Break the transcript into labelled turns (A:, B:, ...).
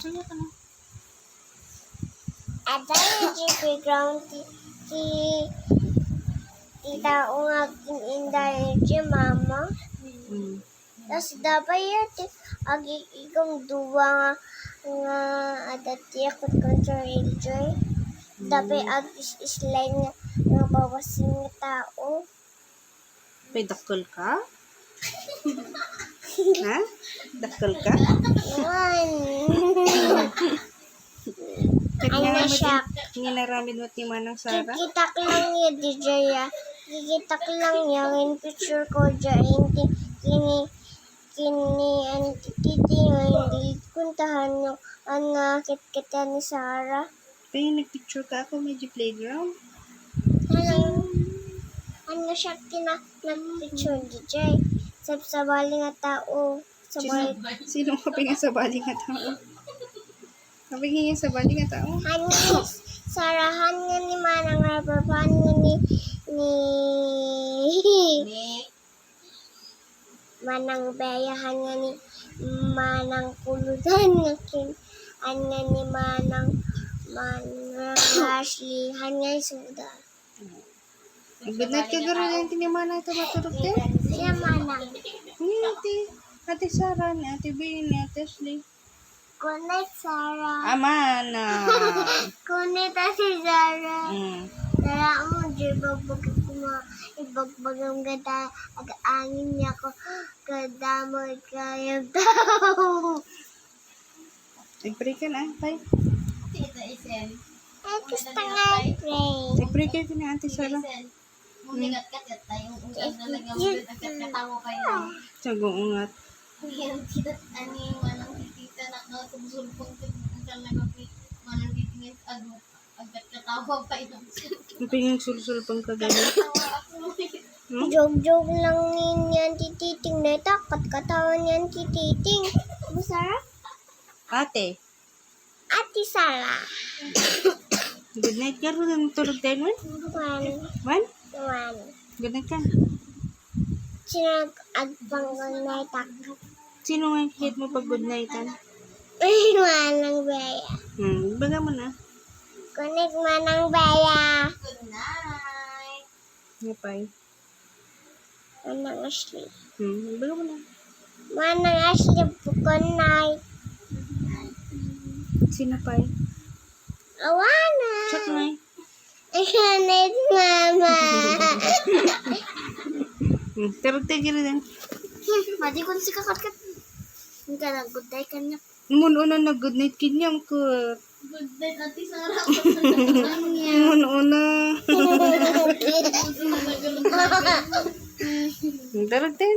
A: Sige ka na.
B: At tayo di playground ti tita o nga inday di mama. Tapos dapat yun agi ikong duwa nga adati ako kontra enjoy. Dapat slime nga bawasin nga tao.
A: May dakol ka? Ha? Dakol ka?
B: Yan. Ay na siya.
A: Nginaramid mo ti Manang Sara?
B: Kikitak lang niya di Jaya. Kikitak lang niya in picture ko dyan. Kini antititi nga hindi kuntahan yung kit-kita ni Sarah.
A: Kaya nagpicture ka ako medyo playground.
B: Ano siya nag-picture di Jay. Sabali nga tao.
A: Sino ka pinga sa bali nga tao? Kapingin sa bali nga tao?
B: Hani, Sarahan nga ni Manang rubber band nga ni Manang Beyahan nga ni Manang Kulutan nga an nga ni Manang Ashley han nga suda.
A: Good night ka garo lang tinimana ito matulog din.
B: Siya Manang.
A: Ate Sara, ni Ate Bea, ni Ate Ashley.
B: Connect Sarah.
A: Amana.
B: Connect si Sarah.
A: Mm.
B: Tara mo, ibagbag ang ganda, ag-angin niya ko, kadamay kayang tao.
A: Nag-pray ka na, bye.
B: Ay, gusto nga pray.
A: Nag-pray ka ni Ate Sara.
C: Mumingat-kat tayong ugas na nag-amulot ang katawa kayo.
A: Sagong ungat.
C: Yan, kita ani manang titita na nakasusulpong ang manang titingin agad katawa pa ito.
A: Pingin sul-sul pang kagalit.
B: Jog-jog lang niyan tititing na takot katawan niyan tititing. Masarap?
A: Ate,
B: Ate Sara.
A: good night ka rin. Tulog tayo nun?
B: One.
A: One? Good night ka.
B: Sino agpanggal na takot?
A: Sino nga hit mo pag good nightan?
B: Ay, Manang Beya.
A: Baga mo na.
B: Connect Manang Beya.
C: Good night!
A: Napay.
B: Manang Ashley.
A: Baga mo na.
B: Manang Ashley, connect.
A: Sino pay?
B: Awana.
A: Check na eh.
B: Connect Mama.
A: Tarog tayo rin.
B: Madi ko si kakatkat. Hindi ka na good day kanya.
A: Muna na good night kinyam ko.
C: Good night, Ate Sara.
A: Muna. Tarog tayo.